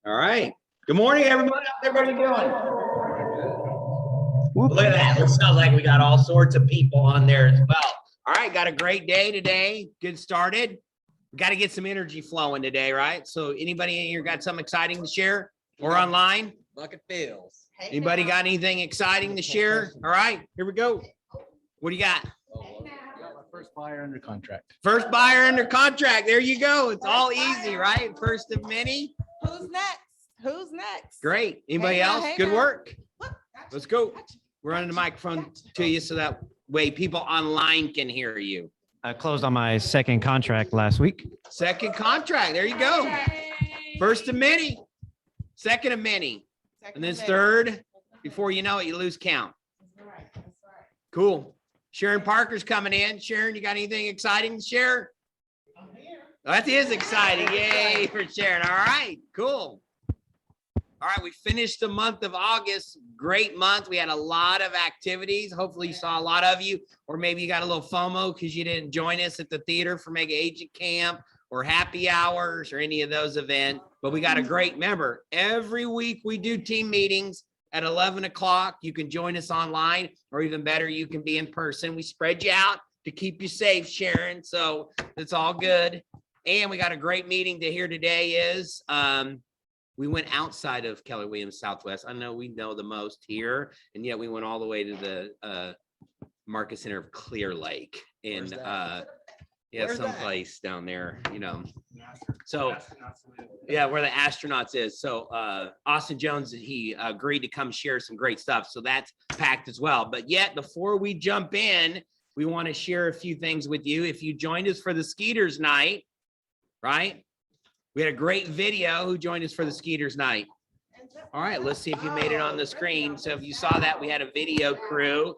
All right. Good morning, everybody. How's everybody doing? Look at that. It sounds like we got all sorts of people on there as well. All right. Got a great day today. Good started. We got to get some energy flowing today, right? So anybody in here got something exciting to share or online? Bucket Bills. Anybody got anything exciting to share? All right, here we go. What do you got? First buyer under contract. First buyer under contract. There you go. It's all easy, right? First of many. Who's next? Who's next? Great. Anybody Hey now, else? hey Good now. work. What? Let's go. We're running the microphone to you so that way people online can hear you. I closed on my second contract last week. Second contract. There you go. First of many. Second of many. And then third. Before you know it, you lose count. Cool. Sharon Parker's coming in. Sharon, you got anything exciting to share? Oh, that is exciting. Yay for Sharon. All right, cool. All right, we finished the month of August. Great month. We had a lot of activities. Hopefully you saw a lot of you, or maybe you got a little FOMO because you didn't join us at the theater for Mega Agent Camp or happy hours or any of those events. But we got a great member. Every week we do team meetings at 11 o'clock. You can join us online, or even better, you can be in person. We spread you out to keep you safe, Sharon. So it's all good. And we got a great meeting to hear today is we went outside of Keller Williams Southwest. I know we know the most here, and yet we went all the way to the Market Center of Clear Lake. And yeah, someplace down there, you know. So yeah, where the astronauts is. So Austin Jones, he agreed to come share some great stuff. So that's packed as well. But yet before we jump in, we want to share a few things with you. If you joined us for the Skeeters night, right? We had a great video. Who joined us for the Skeeters night? All right, let's see if you made it on the screen. So if you saw that, we had a video crew.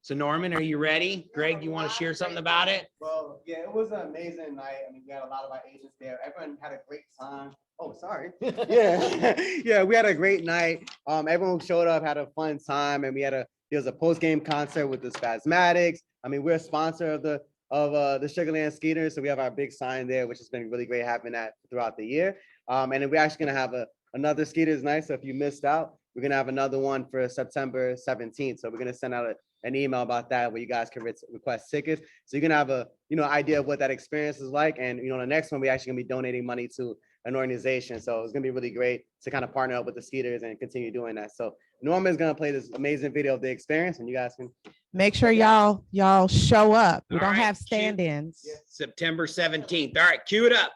So Norman, are you ready? Greg, you want to share something about it? Well, yeah, it was an amazing night. I mean, we had a lot of our agents there. Everyone had a great time. Oh, sorry. Yeah, yeah, we had a great night. Everyone showed up, had a fun time, and there was a post-game concert with the Spasmatics. I mean, we're a sponsor of the Sugarland Skeeters, so we have our big sign there, which has been really great having that throughout the year. And then we're actually gonna have another Skeeters night. So if you missed out, we're gonna have another one for September 17th. So we're gonna send out an email about that where you guys can request tickets. So you're gonna have a idea of what that experience is like. And the next one, we're actually gonna be donating money to an organization. So it's gonna be really great to kind of partner up with the Skeeters and continue doing that. So Norman's gonna play this amazing video of the experience, and you guys can Make sure y'all show up. We All don't right, have stand-ins. September 17th. All right, cue it up.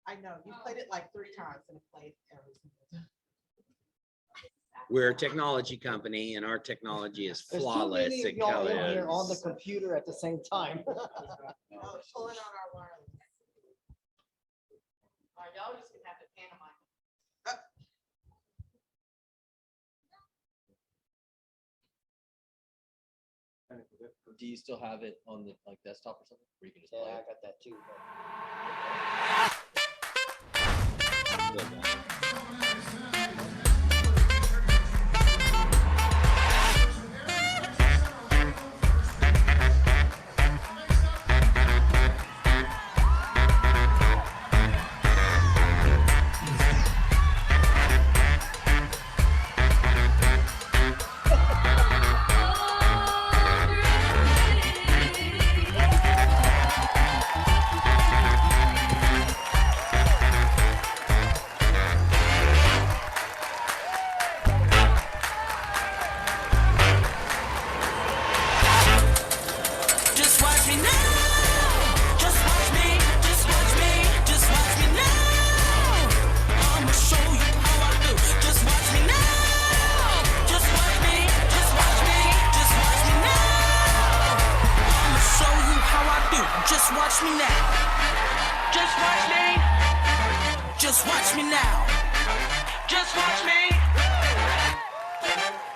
I know, you played it like 3 times and it played every single time. We're a technology company, and our technology is There's too flawless. many It of y'all in is. here on the computer at the same time. Oh, pull it on our wireless. All right, y'all just gonna have to pantomime. Do you still have it on the desktop or something? Where you can just Yeah, play I it? got that too. Just watch me now. Just watch me. Just watch me. Just watch me now. I'ma show you how I do. Just watch me now. Just watch me. Just watch me. Just watch me now. I'ma show you how I do. Just watch me now. Just watch me. Just watch me now. Just watch me.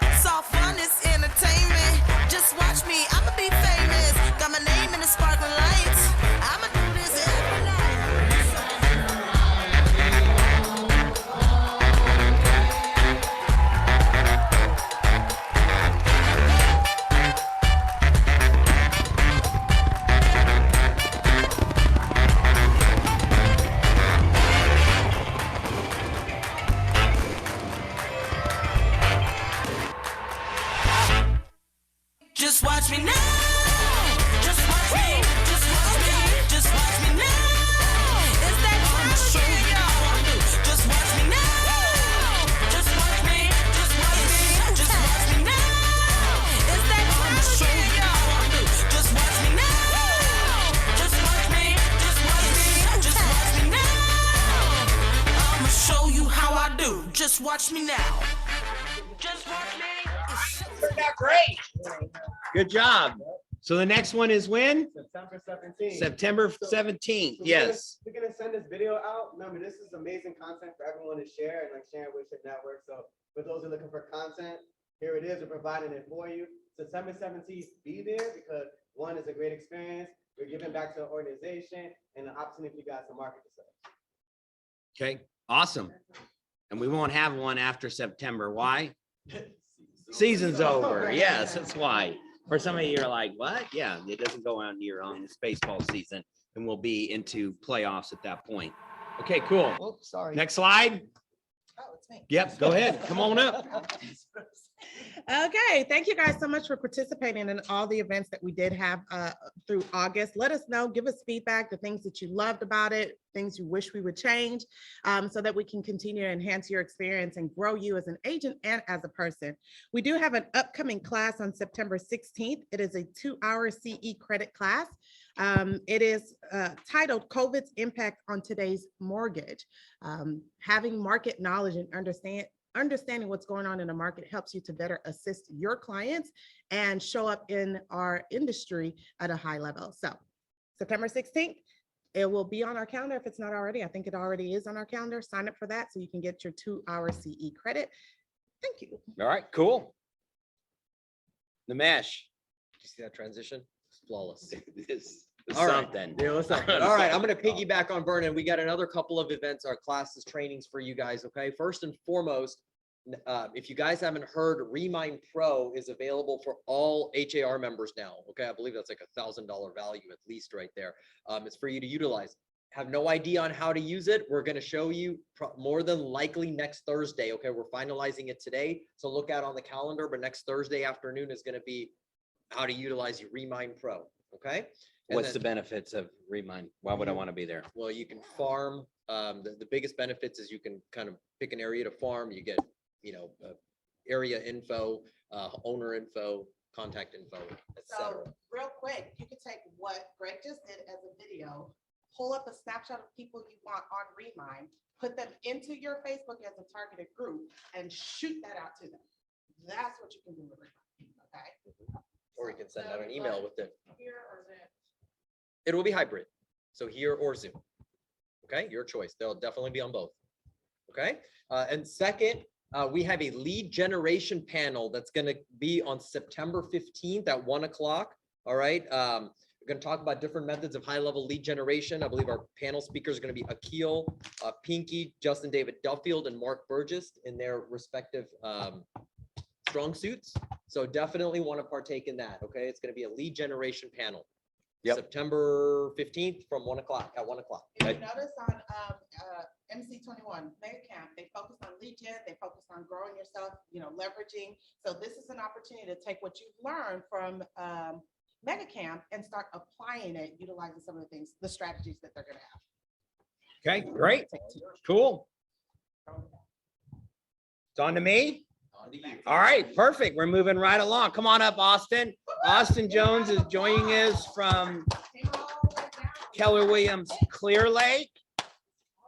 It's all fun, it's entertainment. Just watch me, I'ma be famous. Got my name in the sparkling lights. I'ma do this every night. just watch me now. Just watch me. It's Turned out great. Good job. So the next one is when? September 17th. September 17th. So Yes. We're gonna send this video out. Remember, this is amazing content for everyone to share and like sharing with your network. So for those who are looking for content, here it is. We're providing it for you. September 17th, be there because one is a great experience. We're giving back to the organization and an opportunity for you guys to market yourself. Okay, awesome. And we won't have one after September. Why? Season's over. Yes, that's why. For some of you are like, what? Yeah, it doesn't go on year on this baseball season and we'll be into playoffs at that point. Okay, cool. Oh, sorry. Next slide. Oh, it's me. Yep, go ahead. Come on up. Okay, thank you guys so much for participating in all the events that we did have through August. Let us know, give us feedback, the things that you loved about it, things you wish we would change, so that we can continue to enhance your experience and grow you as an agent and as a person. We do have an upcoming class on September 16th. It is a 2-hour CE credit class. It is titled COVID's Impact on Today's Mortgage. Having market knowledge and understanding what's going on in the market helps you to better assist your clients and show up in our industry at a high level. So September 16th, it will be on our calendar if it's not already. I think it already is on our calendar. Sign up for that so you can get your 2-hour CE credit. Thank you. All right, cool. The mesh. You see that transition? It's flawless. This is All right. something. Yeah, what's up? All right, I'm gonna piggyback on Vernon. We got another couple of events, our classes, trainings for you guys, okay? First and foremost, if you guys haven't heard, Remind Pro is available for all HAR members now, okay? I believe that's like $1,000 value at least right there. It's for you to utilize. Have no idea on how to use it. We're gonna show you more than likely next Thursday, okay? We're finalizing it today, so look out on the calendar, but next Thursday afternoon is gonna be how to utilize your Remind Pro, okay? And What's the then- benefits of Remind? Why would I want to be there? Well, you can farm. The biggest benefits is you can kind of pick an area to farm. You get, area info, owner info, contact info, etc. So real quick, you could take what Greg just did as a video, pull up a snapshot of people you want on Remind, put them into your Facebook as a targeted group and shoot that out to them. That's what you can do with Remind, okay? Or you can send out an email with it. Here or there. It will be hybrid. So here or Zoom. Okay, your choice. They'll definitely be on both. Okay, and second, we have a lead generation panel that's going to be on September 15th at 1 o'clock. All right. We're going to talk about different methods of high-level lead generation. I believe our panel speakers are going to be Akil, Pinky, Justin David Duffield, and Mark Burgess in their respective strong suits. So definitely want to partake in that. Okay, it's going to be a lead generation panel. Yep. September 15th from 1 o'clock at 1 o'clock. If you notice on MC21 Mega Camp, they focus on lead gen, they focus on growing yourself, leveraging. So this is an opportunity to take what you've learned from Mega Camp and start applying it, utilizing some of the things, the strategies that they're going to have. Okay, great. Cool. It's on to me. On to you. All right, perfect. We're moving right along. Come on up, Austin. Austin Jones is joining us from Keller Williams Clear Lake.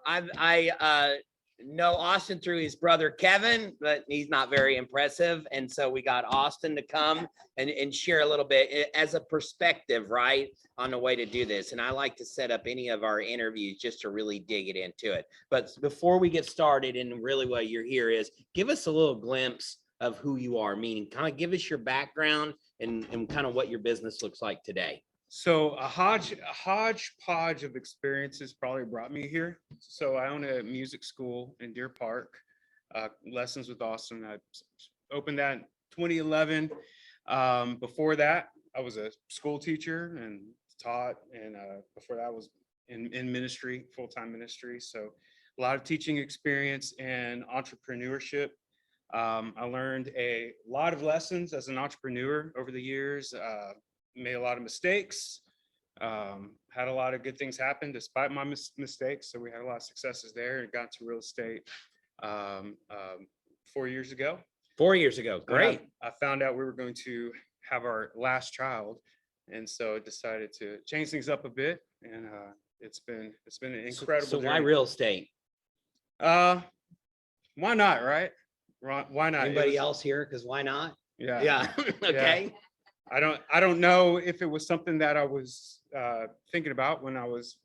I know Austin through his brother Kevin, but he's not very impressive. And so we got Austin to come and share a little bit as a perspective, right, on the way to do this. And I like to set up any of our interviews just to really dig it into it. But before we get started, and really what you're here is, give us a little glimpse of who you are, meaning kind of give us your background and kind of what your business looks like today. So a hodgepodge of experiences probably brought me here. So I own a music school in Deer Park, Lessons with Austin. I opened that in 2011. Before that, I was a school teacher and taught, and before that I was in ministry, full-time ministry. So a lot of teaching experience and entrepreneurship. I learned a lot of lessons as an entrepreneur over the years. Made a lot of mistakes, had a lot of good things happen despite my mistakes. So we had a lot of successes there and got to real estate 4 years ago. 4 years ago, great. I found out we were going to have our last child. And so decided to change things up a bit. And it's been an incredible So why journey. real estate? Why not, right? Why not? It Anybody was- else here? Because why not? Yeah. Yeah, okay. I don't know if it was something that I was thinking about when I was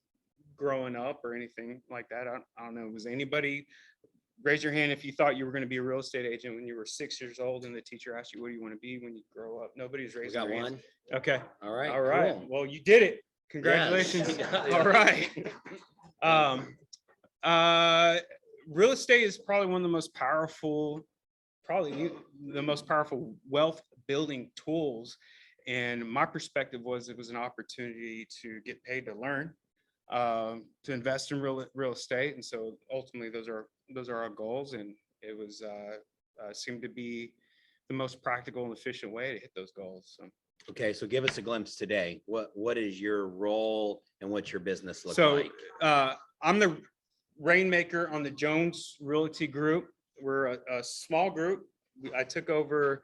growing up or anything like that. I don't know. Was anybody, raise your hand if you thought you were going to be a real estate agent when you were 6 years old and the teacher asked you, what do you want to be when you grow up? Nobody's We raising got their hand. one. Okay. All right. All right. cool. Well, you did it. Yes. Congratulations. Yeah. All right. Real estate is probably one of the most powerful, probably the most powerful wealth building tools. And my perspective was it was an opportunity to get paid to learn, to invest in real estate. And so ultimately those are our goals. And it was seemed to be the most practical and efficient way to hit those goals. So. Okay, so give us a glimpse today. What is your role and what's your business look So like? I'm the rainmaker on the Jones Realty Group. We're a small group. I took over.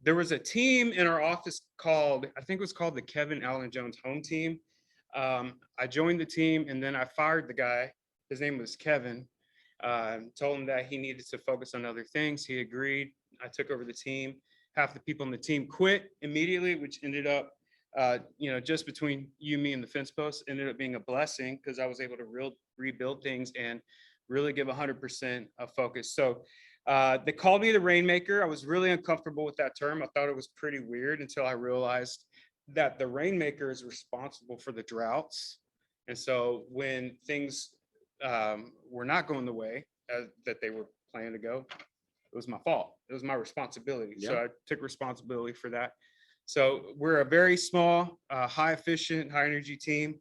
There was a team in our office called, I think it was called the Kevin Allen Jones Home Team. I joined the team and then I fired the guy. His name was Kevin. Told him that he needed to focus on other things. He agreed. I took over the team. Half the people on the team quit immediately, which ended up, just between you, me, and the fence post, ended up being a blessing because I was able to rebuild things and really give 100% of focus. So they called me the rainmaker. I was really uncomfortable with that term. I thought it was pretty weird until I realized that the rainmaker is responsible for the droughts. And so when things were not going the way that they were planning to go, it was my fault. It was my responsibility. So I took responsibility for that. So we're a very small, high efficient, high energy team.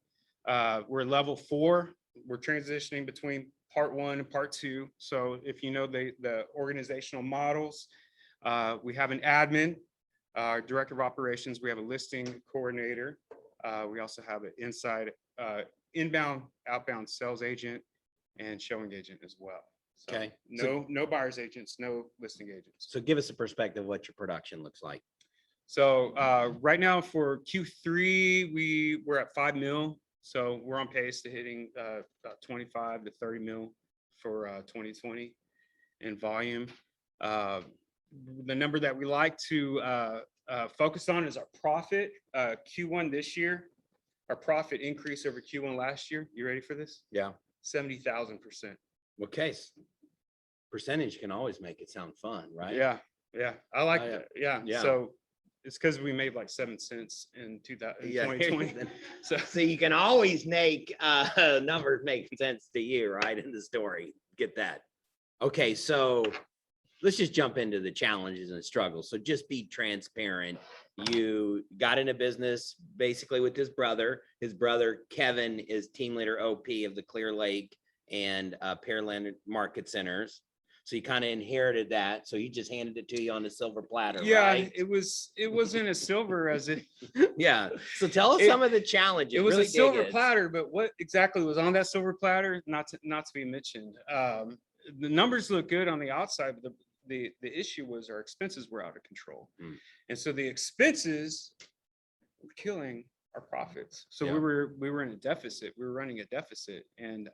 We're level 4. We're transitioning between part 1 and part 2. So if you know the organizational models, we have an admin, director of operations. We have a listing coordinator. We also have an inbound, outbound sales agent and showing agent as well. So Okay. no buyers agents, no listing agents. So give us a perspective of what your production looks like. So right now for Q3, we're at 5 mil. So we're on pace to hitting about 25 to 30 mil for 2020 in volume. The number that we like to focus on is our profit. Q1 this year, our profit increase over Q1 last year. You ready for this? Yeah. 70,000%. Okay. Percentage can always make it sound fun, right? Yeah, I like Oh, yeah. that. Yeah. Yeah. So it's because we made like 7 cents in 2020. So So you can always make numbers make sense to you, right? In the story. Get that. Okay, so let's just jump into the challenges and struggles. So just be transparent. You got into business basically with his brother. His brother, Kevin, is team leader OP of the Clear Lake and Pearland Market Centers. So you kind of inherited that. So he just handed it to you on a silver platter, yeah, right? it wasn't as silver as it Yeah. So tell us some of the challenges. it was Really a silver dig it. platter, but what exactly was on that silver platter? Not to be mentioned. The numbers look good on the outside, but the issue was our expenses were out of control. Mm. And so the expenses were killing our profits. So Yeah. we were in a deficit. We were running a deficit. And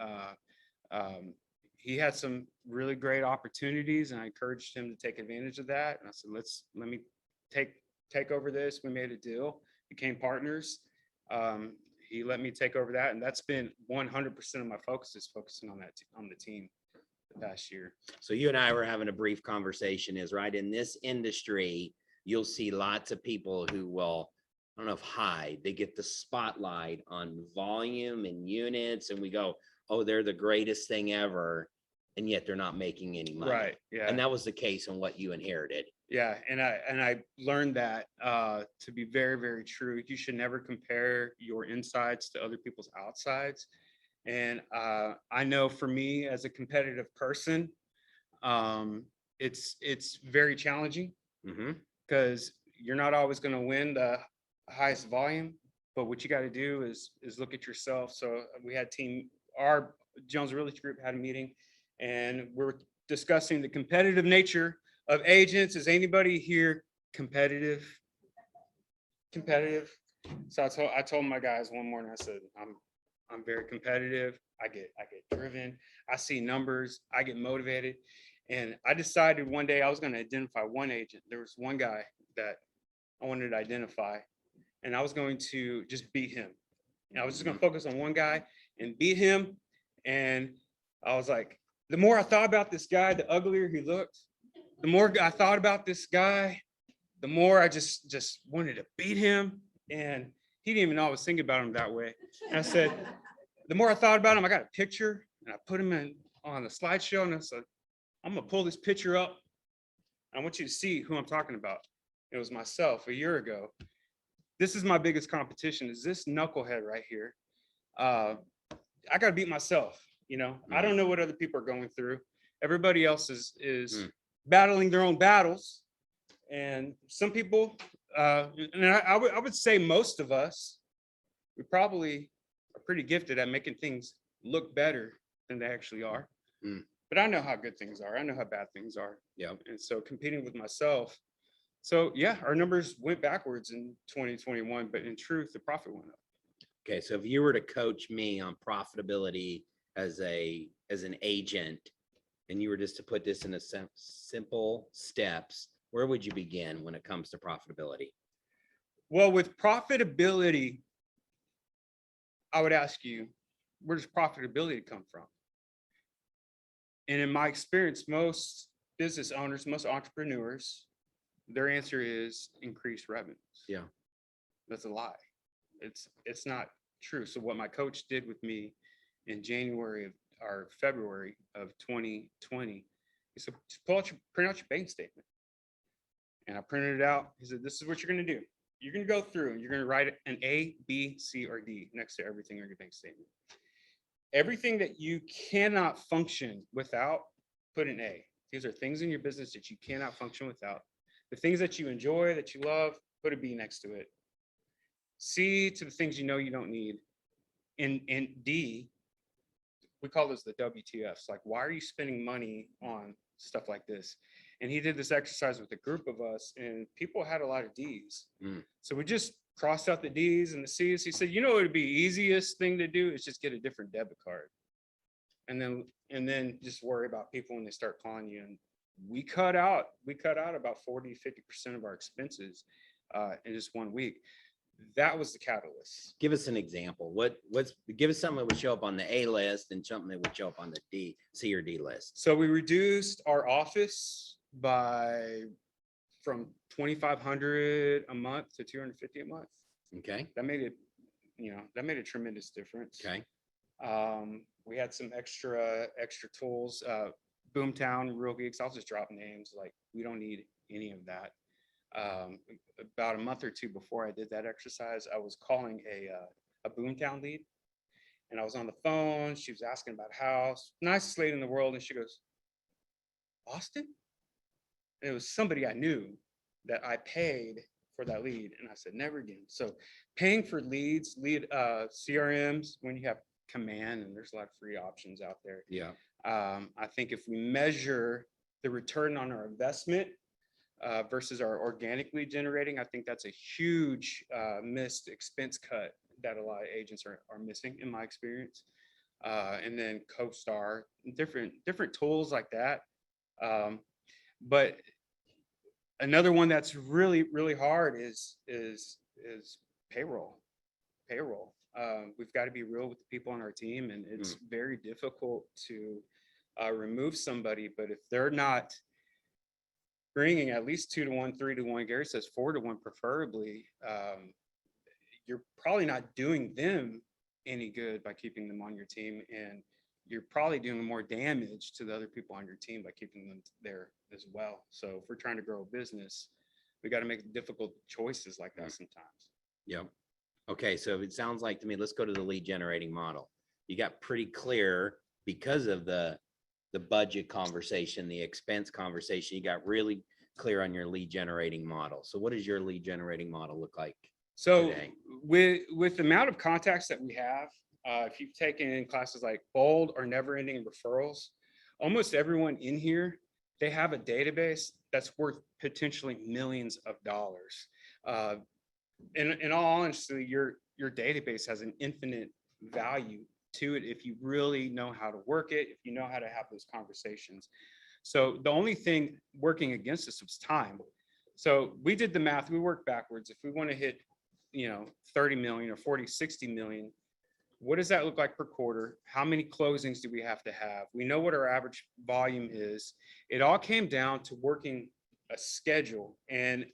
he had some really great opportunities and I encouraged him to take advantage of that. And I said, let me take over this. We made a deal, became partners. He let me take over that. And that's been 100% of my focus is focusing on that, on the team the past year. So you and I were having a brief conversation is right in this industry, you'll see lots of people who will, I don't know if hide, they get the spotlight on volume and units and we go, oh, they're the greatest thing ever. And yet they're not making any money. Right. Yeah. And that was the case on what you inherited. Yeah. And I learned that to be very, very true. You should never compare your insides to other people's outsides. And I know for me as a competitive person, it's very challenging because you're not always going to win the highest volume, but what you got to do is look at yourself. So we had our Jones Realty Group had a meeting and we're discussing the competitive nature of agents. Is anybody here competitive? So I told my guys one morning, I said, I'm very competitive. I get driven. I see numbers. I get motivated. And I decided one day I was going to identify one agent. There was one guy that I wanted to identify, and I was going to just beat him. And I was just going to focus on one guy and beat him. And I was like, the more I thought about this guy, the uglier he looked. The more I thought about this guy, the more I just wanted to beat him. And he didn't even know I was thinking about him that way. And I said, the more I thought about him, I got a picture and I put him on the slideshow, and I said, I'm gonna pull this picture up. I want you to see who I'm talking about. It was myself a year ago. This is my biggest competition, is this knucklehead right here. I gotta beat myself, you know. I don't know what other people are going through. Everybody else is battling their own battles. And some people, and I would say most of us, we probably are pretty gifted at making things look better than they actually are. But I know how good things are. I know how bad things are. Yeah. And so competing with myself. So yeah, our numbers went backwards in 2021, but in truth, the profit went up. Okay, so if you were to coach me on profitability as an agent, and you were just to put this in a simple steps, where would you begin when it comes to profitability? Well, with profitability, I would ask you, where does profitability come from? And in my experience, most business owners, most entrepreneurs, their answer is increased revenues. Yeah. That's a lie. It's not true. So what my coach did with me in January or February of 2020, he said, just print out your bank statement. And I printed it out. He said, this is what you're going to do. You're going to go through and you're going to write an A, B, C, or D next to everything on your bank statement. Everything that you cannot function without, put an A. These are things in your business that you cannot function without. The things that you enjoy, that you love, put a B next to it. C, to the things you know you don't need. And D, we call those the WTFs. Like, why are you spending money on stuff like this? And he did this exercise with a group of us, and people had a lot of D's. So we just crossed out the D's and the C's. He said, you know, what would be easiest thing to do is just get a different debit card. And then just worry about people when they start calling you. And we cut out about 40, 50% of our expenses in just 1 week. That was the catalyst. Give us an example. Give us something that would show up on the A list and something that would show up on the C or D list. So we reduced our office from 2,500 a month to 250 a month. Okay. That made a tremendous difference. Okay. We had some extra tools. Boomtown, Real Geeks, I'll just drop names. Like, we don't need any of that. About a month or two before I did that exercise, I was calling a Boomtown lead, and I was on the phone. She was asking about a house, nicest lady in the world, and she goes, Austin? And it was somebody I knew that I paid for that lead, and I said, never again. So paying for leads, CRMs, when you have Command, and there's a lot of free options out there. Yeah. I think if we measure the return on our investment versus our organically generating, I think that's a huge missed expense cut that a lot of agents are missing, in my experience. And then CoStar, different tools like that. But another one that's really, really hard is payroll. We've got to be real with the people on our team, and it's very difficult to remove somebody. But if they're not bringing at least 2 to 1, 3 to 1, Gary says 4 to 1 preferably, you're probably not doing them any good by keeping them on your team, and you're probably doing more damage to the other people on your team by keeping them there as well. So if we're trying to grow a business, we got to make difficult choices like that sometimes. Yeah. Okay, so it sounds like to me, let's go to the lead generating model. You got pretty clear because of the budget conversation, the expense conversation, you got really clear on your lead generating model. So what does your lead generating model look like So today? with the amount of contacts that we have, if you've taken classes like Bold or Never Ending Referrals, almost everyone in here, they have a database that's worth potentially millions of dollars. In all honesty, your database has an infinite value to it if you really know how to work it, if you know how to have those conversations. So the only thing working against us was time. So we did the math, we worked backwards. If we want to hit, 30 million or 40, 60 million, what does that look like per quarter? How many closings do we have to have? We know what our average volume is. It all came down to working a schedule. And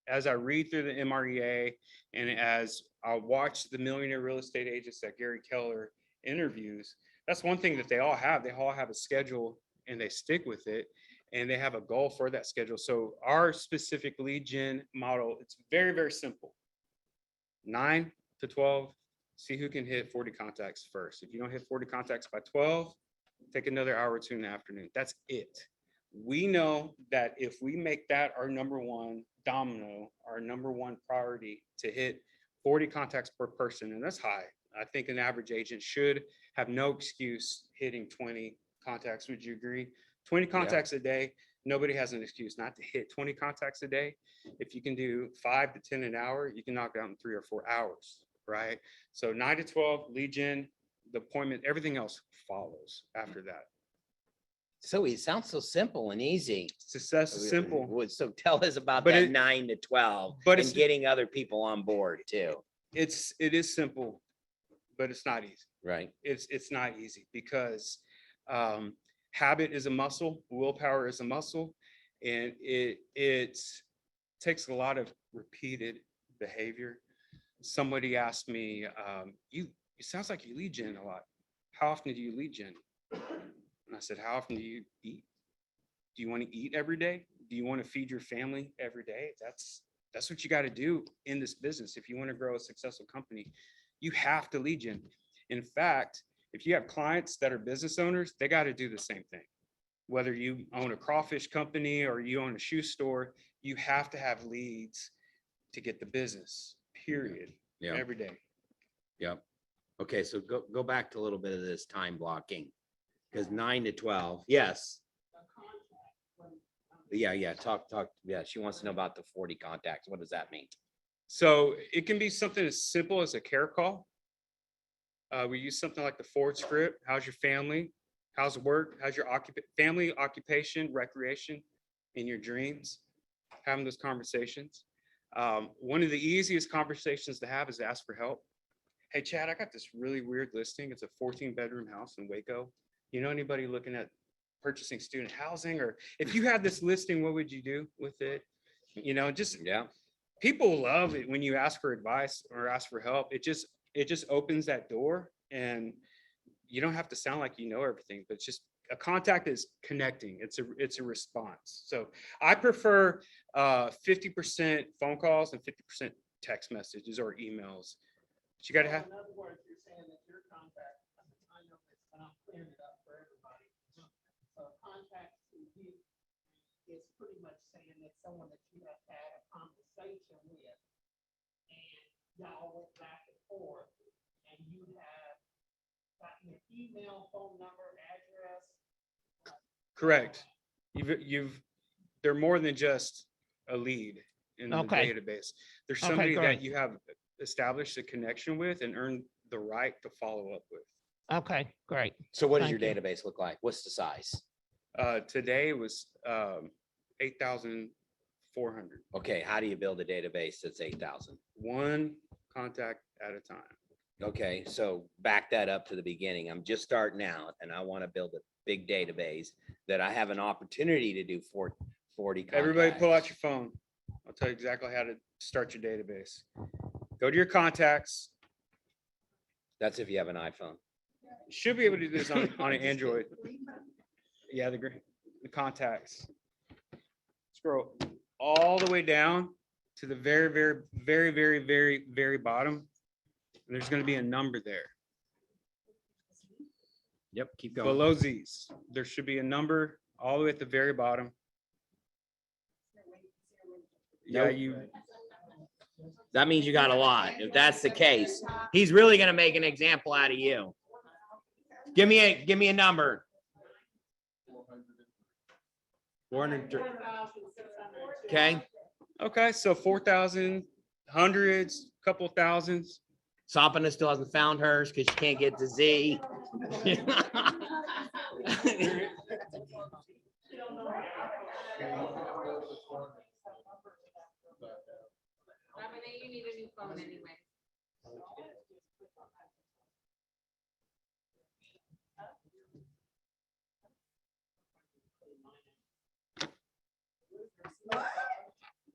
as I read through the MREA and as I watch the millionaire real estate agents that Gary Keller interviews, that's one thing that they all have. They all have a schedule and they stick with it and they have a goal for that schedule. So our specific lead gen model, it's very, very simple. 9 to 12, see who can hit 40 contacts first. If you don't hit 40 contacts by 12, take another hour or two in the afternoon. That's it. We know that if we make that our number one domino, our number one priority to hit 40 contacts per person, and that's high. I think an average agent should have no excuse hitting 20 contacts. Would you agree? 20 contacts a day, nobody has an excuse not to hit 20 contacts a day. If you can do 5 to 10 an hour, you can knock it out in 3 or 4 hours, right? So 9 to 12, lead gen, the appointment, everything else follows after that. So it sounds so simple and easy. Success is simple. So tell us about But that it- 9 to 12 but and it's- getting other people on board too, It is simple, but it's not easy. right? It's not easy because habit is a muscle, willpower is a muscle, and it takes a lot of repeated behavior. Somebody asked me, it sounds like you lead gen a lot. How often do you lead gen? And I said, how often do you eat? Do you want to eat every day? Do you want to feed your family every day? That's what you got to do in this business. If you want to grow a successful company, you have to lead gen. In fact, if you have clients that are business owners, they got to do the same thing. Whether you own a crawfish company or you own a shoe store, you have to have leads to get the business, period, Yeah. every day. Yep. Okay, so go back to a little bit of this time blocking. Because 9 to 12, yes. Yeah, talk. Yeah, she wants to know about the 40 contacts. What does that mean? So it can be something as simple as a care call. We use something like the Ford script. How's your family? How's work? How's your family, occupation, recreation, and your dreams? Having those conversations. One of the easiest conversations to have is to ask for help. Hey, Chad, I got this really weird listing. It's a 14-bedroom house in Waco. You know anybody looking at purchasing student housing? Or if you had this listing, what would you do with it? Just Yeah. people love it when you ask for advice or ask for help. It just opens that door, and you don't have to sound like you know everything, but it's just a contact is connecting. It's a response. So I prefer 50% phone calls and 50% text messages or emails. But you got to have. In other words, you're saying that your contact, I know this, and I'm clearing it up for everybody. So contact to you is pretty much saying that someone that you have had a conversation with, and y'all went back and forth, and you have gotten an email, phone number, address. Correct. They're more than just a lead in the Okay. database. There's Okay, somebody great. that you have established a connection with and earned the right to follow up with. Okay, great. So what does your Thank you. database look like? What's the size? Today was 8,400. Okay, how do you build a database that's 8,000? One contact at a time. Okay, so back that up to the beginning. I'm just starting out and I want to build a big database that I have an opportunity to do 40 Everybody pull out contacts. your phone. I'll tell you exactly how to start your database. Go to your contacts. That's if you have an iPhone. You should be able to do this on an Android. Yeah, the contacts. Scroll all the way down to the very, very, very, very, very, very bottom. And there's going to be a number there. Yep, keep going. Below these, there should be a number all the way at the very bottom. Yeah, Nope. That means you got a lot. If that's the case, he's really gonna make an example out of you. Give me a number. 400. Okay, Okay, so 4,000, hundreds, couple thousands. Sopana still hasn't found hers because she can't get to Z.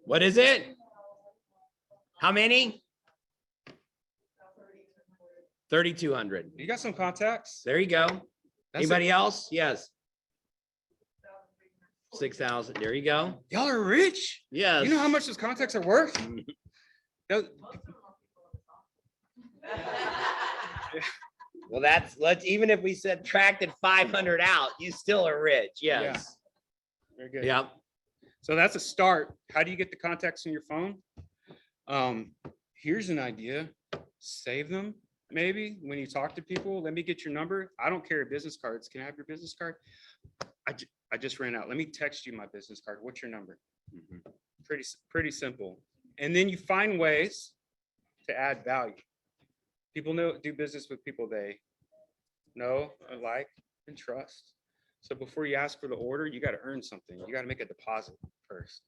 What is it? How many? 3,200. You got some contacts? There you go. That's Anybody else? Yes. 6,000. There you go. Y'all are rich. Yes. You know how much those contacts are worth? Those- Well, let's, even if we subtracted 500 out, you still are rich. Yes. Very good. Yep. So that's a start. How do you get the contacts in your phone? Here's an idea. Save them. Maybe when you talk to people, let me get your number. I don't carry business cards. Can I have your business card? I just ran out. Let me text you my business card. What's your number? Pretty simple. And then you find ways to add value. People do business with people they know, like, and trust. So before you ask for the order, you got to earn something. You got to make a deposit first.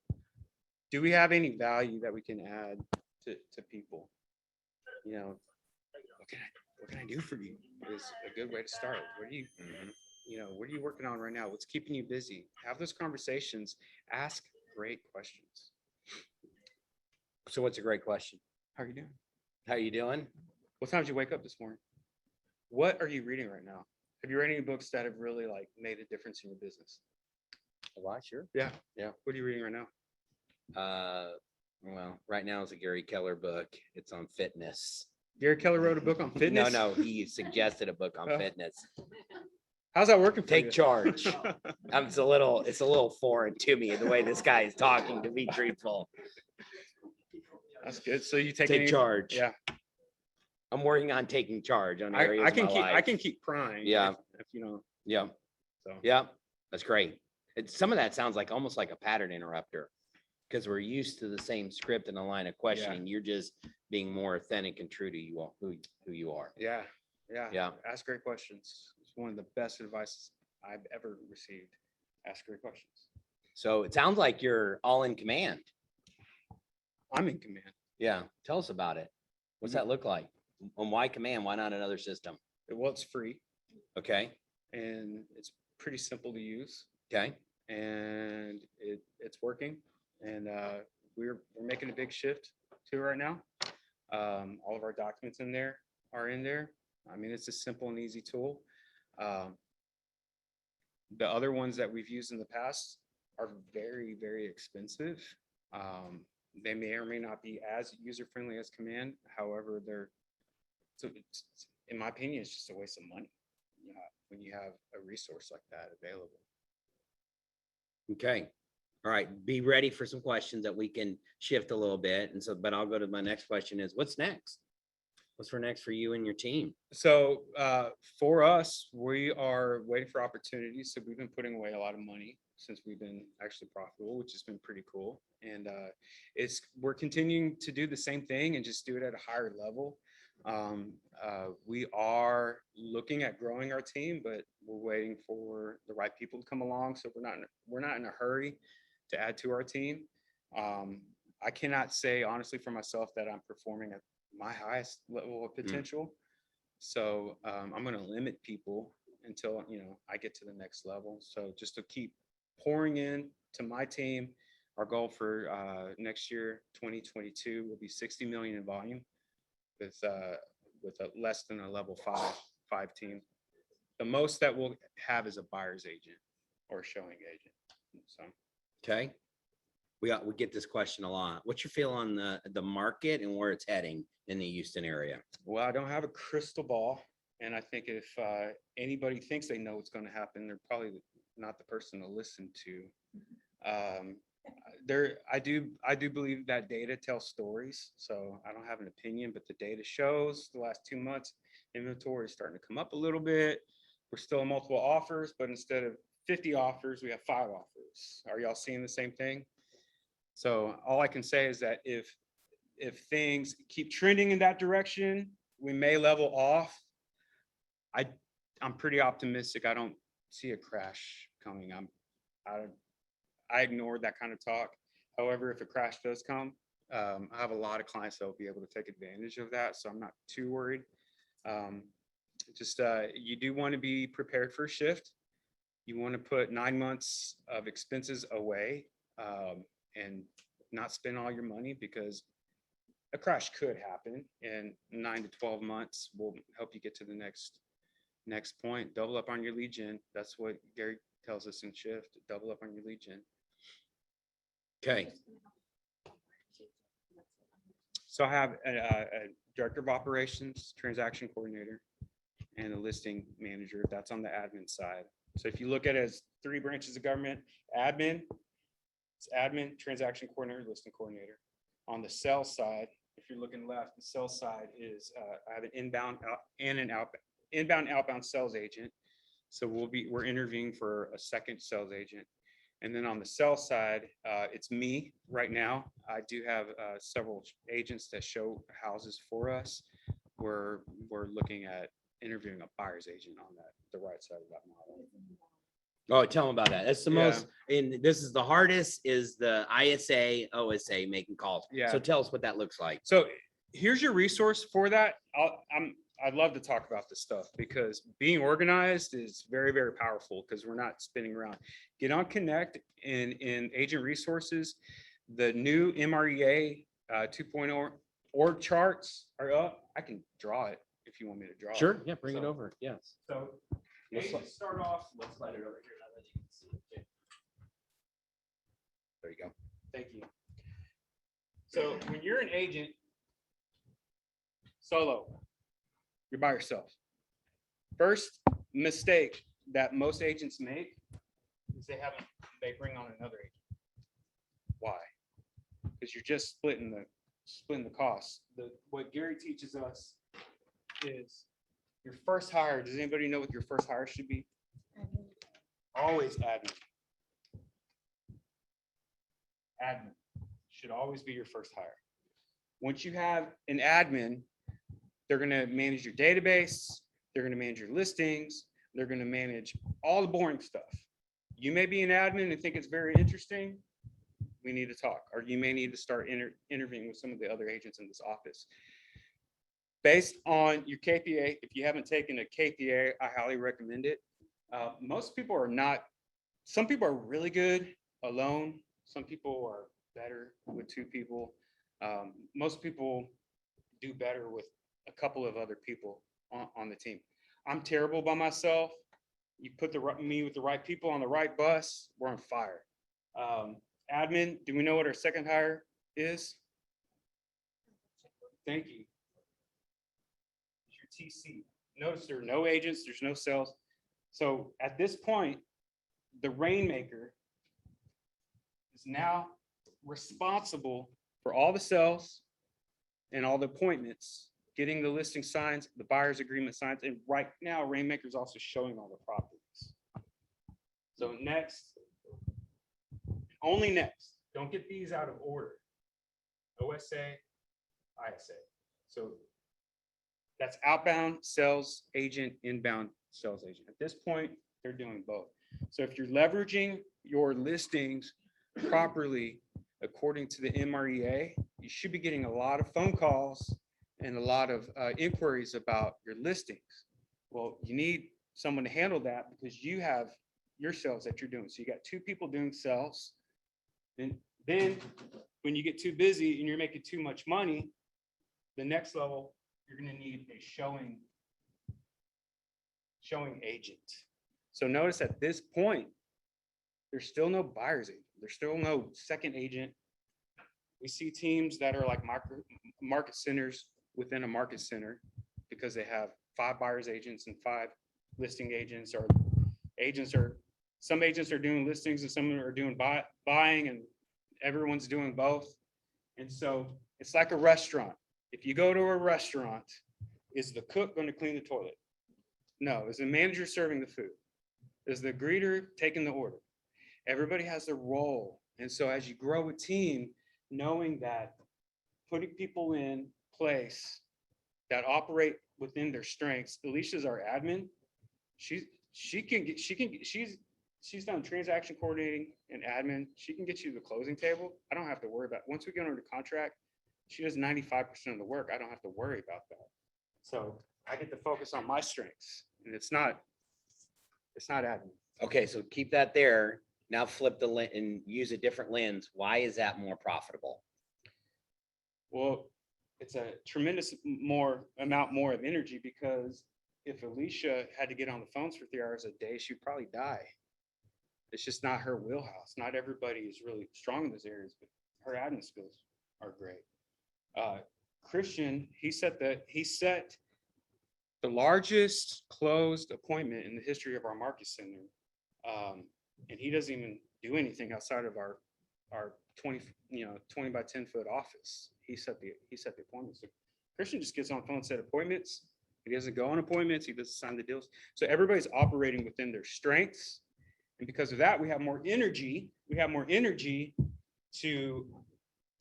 Do we have any value that we can add to people? You know, what can I do for you? Is a good way to start. What are you, what are you working on right now? What's keeping you busy? Have those conversations. Ask great questions. So what's a great question? How are you doing? How you doing? What time did you wake up this morning? What are you reading right now? Have you read any books that have really like made a difference in your business? Why? Sure. Yeah. Yeah. What are you reading right now? Well, right now it's a Gary Keller book. It's on fitness. Gary Keller wrote a book on fitness. No, he suggested a book on Oh. fitness. How's that working for you? Take charge. It's a little foreign to me, the way this guy is talking, to be truthful. That's good. So you take Take charge. Yeah. I'm working on taking charge on areas I of can my keep life. crying. Yeah. If you know. Yeah. So Yeah. That's great. Some of that sounds like almost like a pattern interrupter, because we're used to the same script and a line of questioning. You're just being more authentic and true to you all, who you are. yeah. Yeah. Yeah. Ask great questions. It's one of the best advice I've ever received. Ask great questions. So it sounds like you're all in command. I'm in command. Yeah. Tell us about it. What's that look like? And why command? Why not another system? Well, it's free Okay. and it's pretty simple to use. Okay. And it's working. And we're making a big shift to it right now. All of our documents are in there. I mean, it's a simple and easy tool. The other ones that we've used in the past are very, very expensive. They may or may not be as user-friendly as Command. However, in my opinion, it's just a waste of money when you have a resource like that available. Okay. All right. Be ready for some questions that we can shift a little bit. But I'll go to my next question is, what's next? What's for next for you and your team? So for us, we are waiting for opportunities. So we've been putting away a lot of money since we've been actually profitable, which has been pretty cool. And we're continuing to do the same thing and just do it at a higher level. We are looking at growing our team, but we're waiting for the right people to come along. So we're not in a hurry to add to our team. I cannot say honestly for myself that I'm performing at my highest level of potential. So I'm going to limit people until, I get to the next level. So just to keep pouring in to my team, our goal for next year, 2022, will be 60 million in volume with a less than a level five team. The most that we'll have is a buyer's agent or a showing agent. So. Okay. We get this question a lot. What's your feel on the market and where it's heading in the Houston area? Well, I don't have a crystal ball. And I think if anybody thinks they know what's going to happen, they're probably not the person to listen to. I do believe that data tells stories. So I don't have an opinion, but the data shows the last 2 months, inventory is starting to come up a little bit. We're still in multiple offers, but instead of 50 offers, we have 5 offers. Are y'all seeing the same thing? So all I can say is that if things keep trending in that direction, we may level off. I'm pretty optimistic. I don't see a crash coming. I ignored that kind of talk. However, if a crash does come, I have a lot of clients that will be able to take advantage of that. So I'm not too worried. You do want to be prepared for a shift. You want to put 9 months of expenses away. And not spend all your money because a crash could happen, and 9 to 12 months will help you get to the next point. Double up on your lead gen. That's what Gary tells us in shift. Double up on your lead gen. Okay. So I have a director of operations, transaction coordinator, and a listing manager. That's on the admin side. So if you look at it as 3 branches of government, admin, it's admin, transaction coordinator, listing coordinator. On the sales side, if you're looking left, the sales side is I have an inbound and an outbound sales agent. So we're interviewing for a second sales agent. And then on the sales side, it's me right now. I do have several agents that show houses for us. We're looking at interviewing a buyer's agent on the right side of that model. Oh, tell them about that. That's the Yeah. most, and this is the hardest is the ISA, OSA making calls. Yeah. So tell us what that looks like. So here's your resource for that. I'd love to talk about this stuff because being organized is very, very powerful because we're not spinning around. Get on Connect in agent resources. The new MREA 2.0 org charts are up. I can draw it if you want me to draw it. Sure. Yeah, bring it So- over. Yes. So agents start off, let's slide it over here. That way you can see it. There you go. Thank you. So when you're an agent, solo, you're by yourself. First mistake that most agents make is they bring on another agent. Why? Because you're just splitting the costs. What Gary teaches us is your first hire. Does anybody know what your first hire should be? Always admin. Admin should always be your first hire. Once you have an admin, they're going to manage your database. They're going to manage your listings. They're going to manage all the boring stuff. You may be an admin and think it's very interesting. We need to talk, or you may need to start interviewing with some of the other agents in this office. Based on your KPA, if you haven't taken a KPA, I highly recommend it. Most people are not, some people are really good alone. Some people are better with 2 people. Most people do better with a couple of other people on the team. I'm terrible by myself. You put me with the right people on the right bus, we're on fire. Admin, do we know what our second hire is? Thank you. Your TC. Notice there are no agents, there's no sales. So at this point, the Rainmaker is now responsible for all the sales and all the appointments, getting the listing signs, the buyer's agreement signs, and right now Rainmaker is also showing all the properties. So next, only next, don't get these out of order. OSA, ISA. So that's outbound sales agent, inbound sales agent. At this point, they're doing both. So if you're leveraging your listings properly, according to the MREA, you should be getting a lot of phone calls and a lot of inquiries about your listings. Well, you need someone to handle that because you have your sales that you're doing. So you got 2 people doing sales. And then when you get too busy and you're making too much money, the next level, you're going to need a showing agent. So notice at this point, there's still no buyer's agent. There's still no second agent. We see teams that are like market centers within a market center because they have 5 buyer's agents and 5 listing agents, or some agents are doing listings and some are doing buying, and everyone's doing both. And so it's like a restaurant. If you go to a restaurant, is the cook going to clean the toilet? No. Is the manager serving the food? Is the greeter taking the order? Everybody has their role. And so as you grow a team, knowing that putting people in place that operate within their strengths. Alicia's our admin. She's done transaction coordinating and admin. She can get you to the closing table. I don't have to worry about, once we get under contract, she does 95% of the work. I don't have to worry about that. So I get to focus on my strengths, and it's not admin. Okay, so keep that there. Now flip the lens and use a different lens. Why is that more profitable? Well, it's a tremendous amount more of energy, because if Alicia had to get on the phones for 3 hours a day, she'd probably die. It's just not her wheelhouse. Not everybody is really strong in those areas, but her admin skills are great. Christian, he set the largest closed appointment in the history of our market center. And he doesn't even do anything outside of our 20 by 10 foot office. He set the appointments. So Christian just gets on the phone, set appointments. He doesn't go on appointments. He doesn't sign the deals. So everybody's operating within their strengths. And because of that, we have more energy. We have more energy to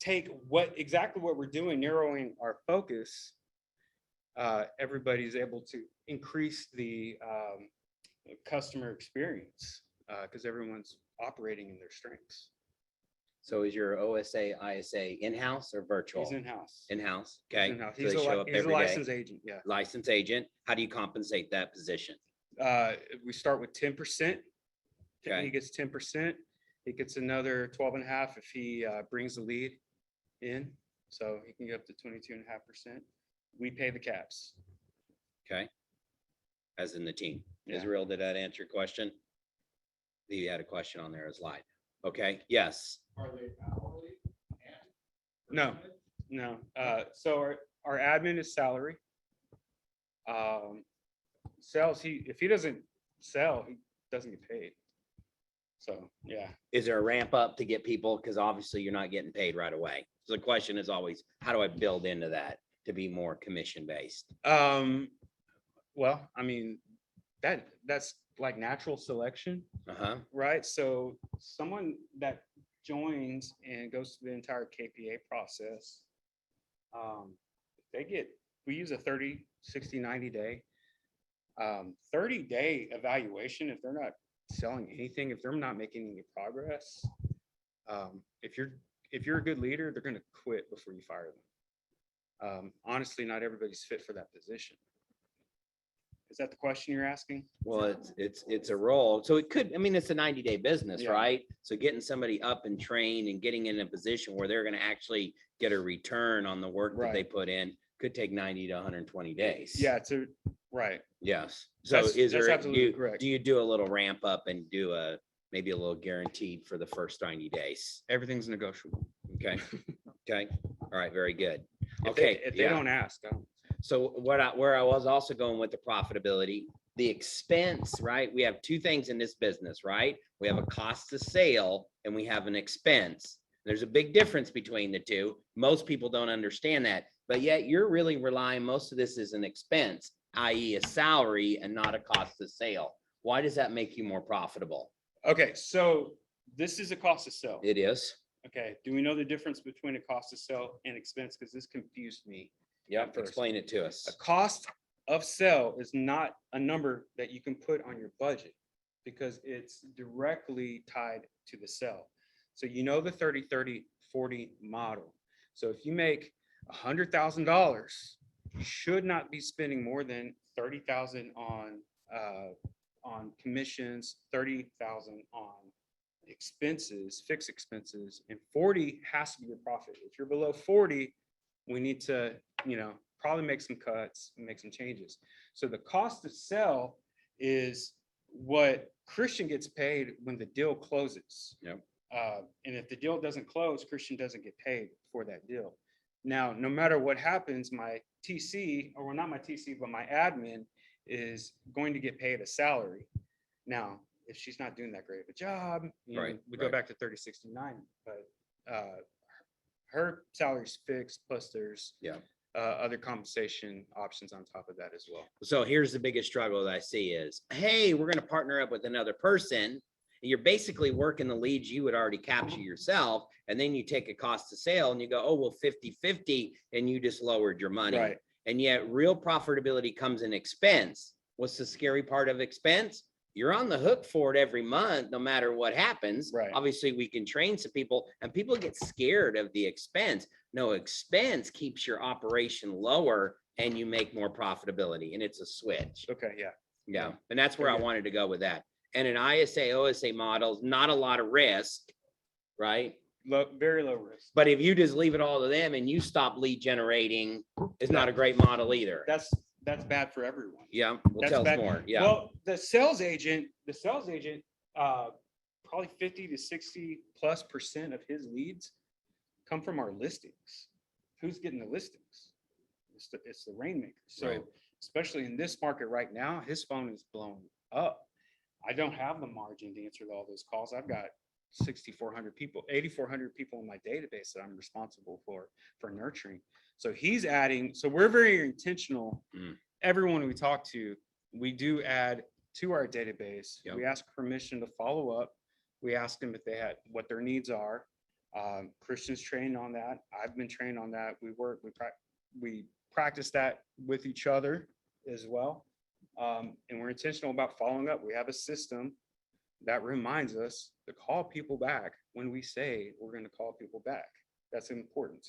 take exactly what we're doing, narrowing our focus. Everybody's able to increase the customer experience because everyone's operating in their strengths. So is your OSA, ISA in-house or virtual? He's in-house. In-house, He's okay. in-house. So He's they show up he's a every day. licensed agent, yeah. Licensed agent. How do you compensate that position? We start with 10%. Okay. He gets 10%. He gets another 12.5 if he brings the lead in. So he can get up to 22.5%. We pay the caps. Okay. As in the team. Yeah. Israel, did that answer your question? You had a question on there as live. Okay, yes. Are they hourly? No, no. So our admin is salary. Sales, if he doesn't sell, he doesn't get paid. So, yeah. Is there a ramp up to get people? Because obviously you're not getting paid right away. So the question is always, how do I build into that to be more commission based? Well, I mean, that's like natural selection, Uh-huh. right? So someone that joins and goes through the entire KPA process, we use a 30, 60, 90 day, 30-day evaluation. If they're not selling anything, if they're not making any progress, if you're a good leader, they're going to quit before you fire them. Honestly, not everybody's fit for that position. Is that the question you're asking? Well, it's a role. So it could, I mean, it's a 90-day business, Yeah. right? So getting somebody up and trained and getting in a position where they're going to actually get a return on the work that they Right. put in could take 90 to 120 days. Yeah, right. Yes. So That's is there, absolutely correct. do you do a little ramp up and do maybe a little guaranteed for the first 90 days? Everything's negotiable. Okay. Okay. All right. Very good. If Okay. they don't ask, I don't. So where I was also going with the profitability, the expense, right? We have two things in this business, right? We have a cost of sale and we have an expense. There's a big difference between the two. Most people don't understand that, but yet you're really relying, most of this is an expense, i.e. a salary and not a cost of sale. Why does that make you more profitable? Okay, so this is a cost of sell. It is. Okay, do we know the difference between a cost of sell and expense? Because this confused me. Yep. first. Explain it to us. A cost of sell is not a number that you can put on your budget because it's directly tied to the sell. So you know the 30-30-40 model. So if you make $100,000, you should not be spending more than $30,000 on commissions, $30,000 on expenses, fixed expenses, and 40 has to be your profit. If you're below 40, we need to, probably make some cuts and make some changes. So the cost to sell is what Christian gets paid when the deal closes. Yep. And if the deal doesn't close, Christian doesn't get paid for that deal. Now, no matter what happens, my TC, or not my TC, but my admin is going to get paid a salary. Now, if she's not doing that great of a job, Right, we go right. back to 30-69, but her salary's fixed, plus there's Yeah. Other compensation options on top of that as well. So here's the biggest struggle that I see is, hey, we're going to partner up with another person. You're basically working the leads you would already capture yourself. And then you take a cost of sale and you go, oh, well, 50-50, and you just lowered your money. Right. And yet real profitability comes in expense. What's the scary part of expense? You're on the hook for it every month, no matter what happens. Right. Obviously, we can train some people and people get scared of the expense. No, expense keeps your operation lower and you make more profitability, and it's a switch. Okay, yeah. Yeah. And that's where I Yeah. wanted to go with that. and an ISA, OSA model, not a lot of risk, right? Low, very low risk. But if you just leave it all to them and you stop lead generating, it's not a great model either. That's bad for everyone. Yeah, well, That's tell us bad. more. Yeah. Well, the sales agent, probably 50 to 60+% of his leads come from our listings. Who's getting the listings? It's the rainmaker. So Right. especially in this market right now, his phone is blown up. I don't have the margin to answer all those calls. I've got 6,400 people, 8,400 people in my database that I'm responsible for nurturing. So he's adding, so we're very intentional. Mm. Everyone we talk to, we do add to our database. Yep. We ask permission to follow up. We ask them if they had, what their needs are. Christian's trained on that. I've been trained on that. We practice that with each other as well. And we're intentional about following up. We have a system that reminds us to call people back when we say we're going to call people back. That's important.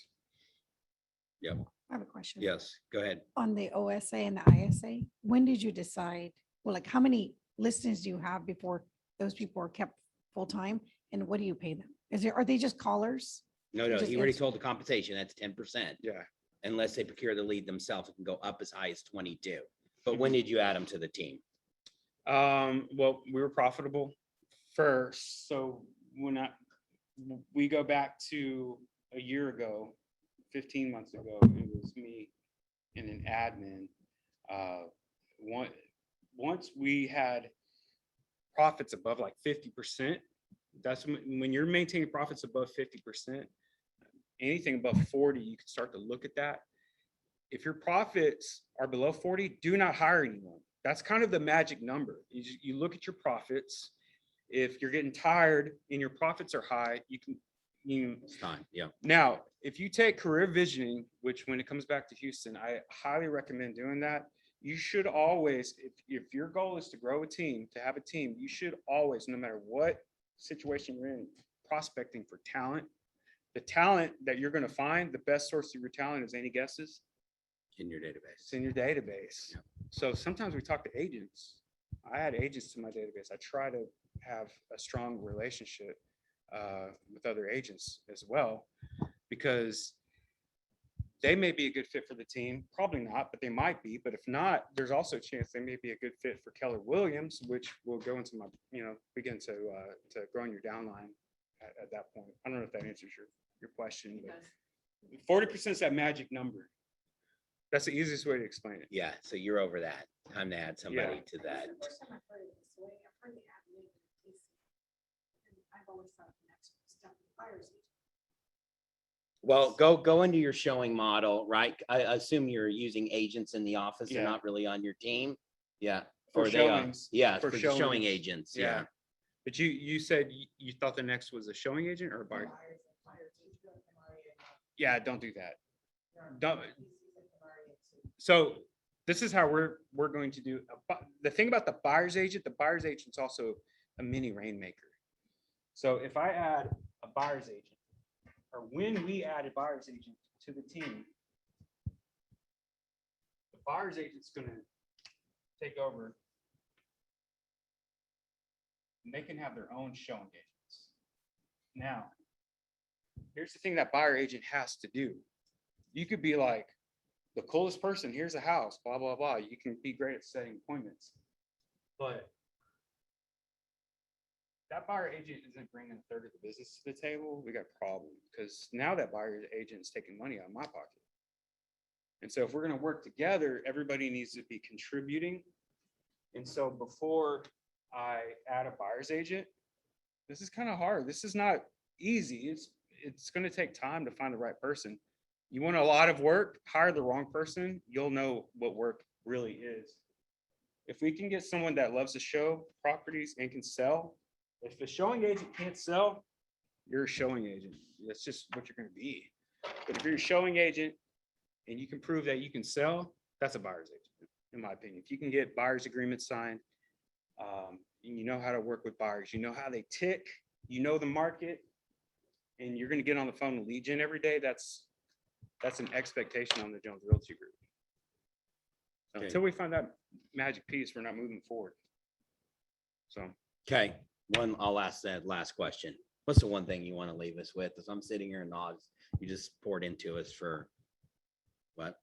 I have a question. Yes, go ahead. On the OSA and the ISA, when did you decide, well, like how many listings do you have before those people are kept full-time? And what do you pay them? Are they just callers? No, Just he already answer. told the compensation, that's 10%. Yeah. Unless they procure the lead themselves, it can go up as high as 22. But when did you add them to the team? Well, we were profitable first. So we go back to a year ago, 15 months ago, it was me and an admin. Once we had profits above like 50%, that's when you're maintaining profits above 50%, anything above 40, you can start to look at that. If your profits are below 40, do not hire anyone. That's kind of the magic number. You look at your profits. If you're getting tired and your profits are high, It's time, yeah. now, if you take career visioning, which when it comes back to Houston, I highly recommend doing that. You should always, if your goal is to grow a team, to have a team, you should always, no matter what situation you're in, prospecting for talent. The talent that you're going to find, the best source of your talent is any guesses? In your database. It's in your database. Yeah. So sometimes we talk to agents. I add agents to my database. I try to have a strong relationship with other agents as well, because they may be a good fit for the team. Probably not, but they might be. But if not, there's also a chance they may be a good fit for Keller Williams, which will go into my, begin to growing your downline at that point. I don't know if that answers your question, but 40% is that magic number. That's the easiest way to explain it. Yeah, so you're over that. Time to add somebody to that. First time I've heard it this way. I've heard the admin and PC. And I've always thought the next step is buyer's agent. Well, go into your showing model, right? I assume you're using agents in the office and Yeah. not really on your team. Yeah. For Or they are. showings. Yeah, For for the showing showings. agents. Yeah. But you said you thought the next was a showing agent or a buyer? Yeah, don't do that. Don't. So this is how we're going to do. The thing about the buyer's agent's also a mini rainmaker. So if I add a buyer's agent, or when we add a buyer's agent to the team, the buyer's agent's gonna take over. And they can have their own showing agents. Now, here's the thing that buyer agent has to do. You could be like, the coolest person, here's a house, blah, blah, blah. You can be great at setting appointments. But that buyer agent isn't bringing a third of the business to the table. We got problems because now that buyer agent is taking money out of my pocket. And so if we're going to work together, everybody needs to be contributing. And so before I add a buyer's agent, this is kind of hard. This is not easy. It's going to take time to find the right person. You want a lot of work, hire the wrong person, you'll know what work really is. If we can get someone that loves to show properties and can sell, if the showing agent can't sell, you're a showing agent. That's just what you're going to be. But if you're a showing agent and you can prove that you can sell, that's a buyer's agent, in my opinion. If you can get buyer's agreements signed, and you know how to work with buyers, you know how they tick, you know the market, and you're going to get on the phone with lead gen every day, that's an expectation on the Jones Realty Group. So Okay. until we find that magic piece, we're not moving forward. So Okay, I'll ask that last question. What's the one thing you want to leave us with? As I'm sitting here and nods, you just poured into us for what?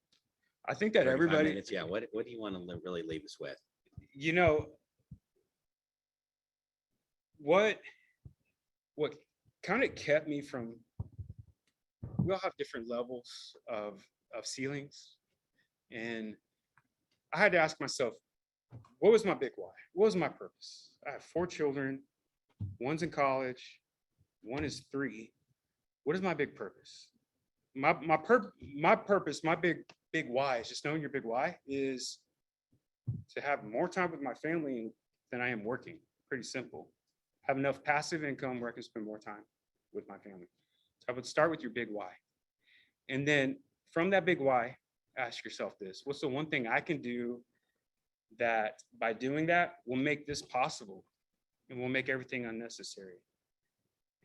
I think that 35 everybody, minutes? Yeah, what do you want to really leave us with? you know, what kind of kept me from, we all have different levels of ceilings. And I had to ask myself, what was my big why? What was my purpose? I have 4 children. One's in college. One is 3. What is my big purpose? My purpose, my big why is just knowing your big why is to have more time with my family than I am working. Pretty simple. Have enough passive income where I can spend more time with my family. So I would start with your big why. And then from that big why, ask yourself this: what's the one thing I can do that by doing that will make this possible and will make everything unnecessary?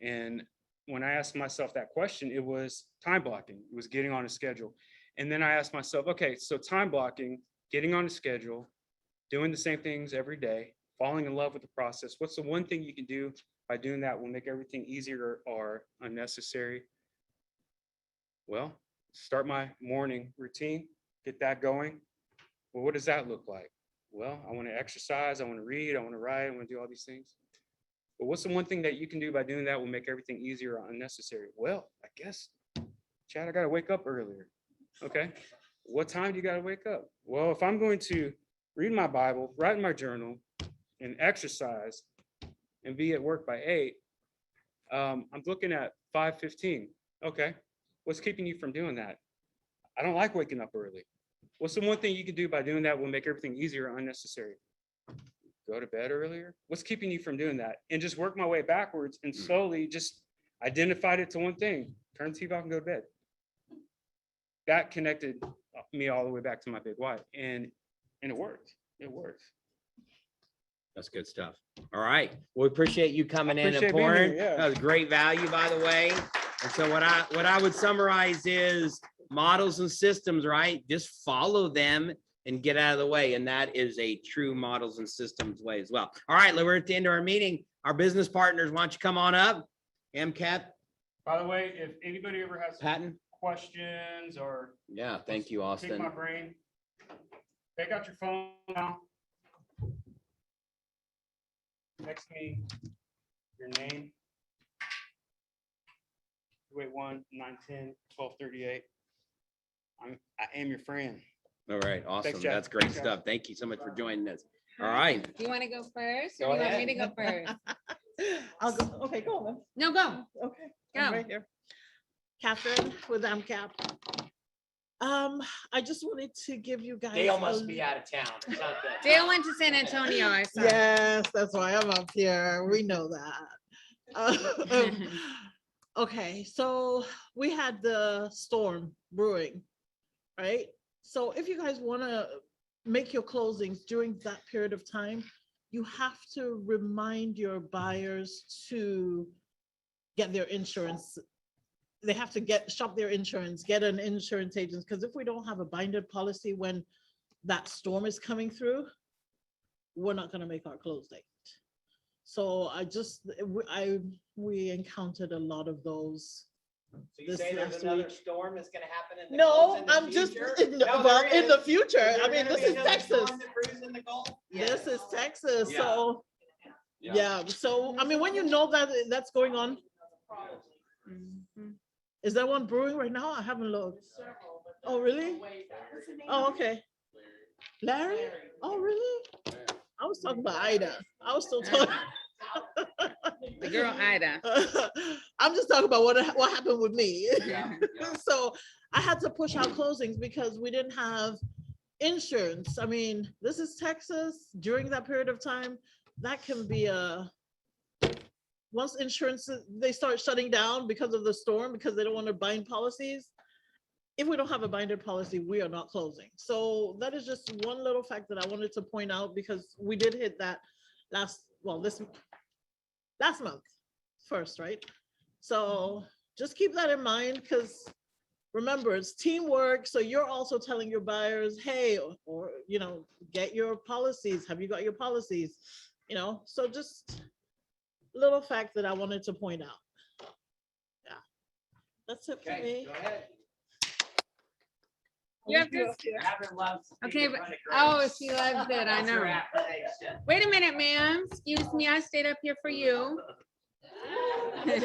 And when I asked myself that question, it was time blocking. It was getting on a schedule. And then I asked myself, okay, so time blocking, getting on a schedule, doing the same things every day, falling in love with the process. What's the one thing you can do by doing that will make everything easier or unnecessary? Well, start my morning routine, get that going. Well, what does that look like? Well, I want to exercise, I want to read, I want to write, I want to do all these things. But what's the one thing that you can do by doing that will make everything easier or unnecessary? Well, I guess, Chad, I got to wake up earlier. Okay. What time do you got to wake up? Well, if I'm going to read my Bible, write in my journal, and exercise, and be at work by 8, I'm looking at 5:15. Okay. What's keeping you from doing that? I don't like waking up early. What's the one thing you can do by doing that will make everything easier or unnecessary? Go to bed earlier. What's keeping you from doing that? And just work my way backwards and slowly just identified it to one thing: turn the TV off and go to bed. That connected me all the way back to my big why. And it worked. It worked. That's good stuff. All right. We appreciate you coming in and appreciate being pouring. here, yeah. That was great value, by the way. And so what I would summarize is models and systems, right? Just follow them and get out of the way. And that is a true models and systems way as well. All right, we're at the end of our meeting. Our business partners, why don't you come on up? MCAT, By the way, if anybody ever has Patton. questions or Yeah, thank you, pick Austin. my brain, take out your phone now. Text me your name. 281-910-1238. I am your friend. All right, awesome. Thanks, Chad. That's great Thanks, guys. stuff. Thank you so much for joining us. All right. Do you want to go first Go or do you want ahead. me to go first? I'll go, okay, go on. No, go. Okay. Go. I'm right here. Catherine with AMCAP. I just wanted to give you guys. Dale a must be out of town. It's not that- Dale went to San Antonio, I saw. Yes, that's why I'm up here. We know that. Okay, so we had the storm brewing, right? So if you guys want to make your closings during that period of time, you have to remind your buyers to get their insurance. They have to shop their insurance, get an insurance agent, because if we don't have a binded policy when that storm is coming through, we're not gonna make our close date. So we encountered a lot of those. So you This say there's last another week. storm that's gonna happen in the No, Gulf in the I'm just, future? no, No, well, there in the is. future, Is I there mean, gonna this be is another Texas. storm that brews in the Gulf? This is Texas, Yeah. so, yeah, so, I mean, when you know that that's going on, Mhm. is that one brewing right now? I haven't looked. Oh, really? Oh, okay. Larry? Oh, really? I was talking about Ida. I was still talking. The girl Ida. I'm just talking about what happened with me. Yeah, yeah. So I had to push out closings because we didn't have insurance. I mean, this is Texas. During that period of time, that can be once insurance, they start shutting down because of the storm, because they don't want to bind policies. If we don't have a binded policy, we are not closing. So that is just one little fact that I wanted to point out, because we did hit that last month first, right? So just keep that in mind, because remember, it's teamwork. So you're also telling your buyers, hey, or get your policies. Have you got your policies? You know, so just little facts that I wanted to point out. Yeah, that's it for me. You have this? Okay, but, oh, she loves it, I know. Wait a minute, ma'am, excuse me, I stayed up here for you. You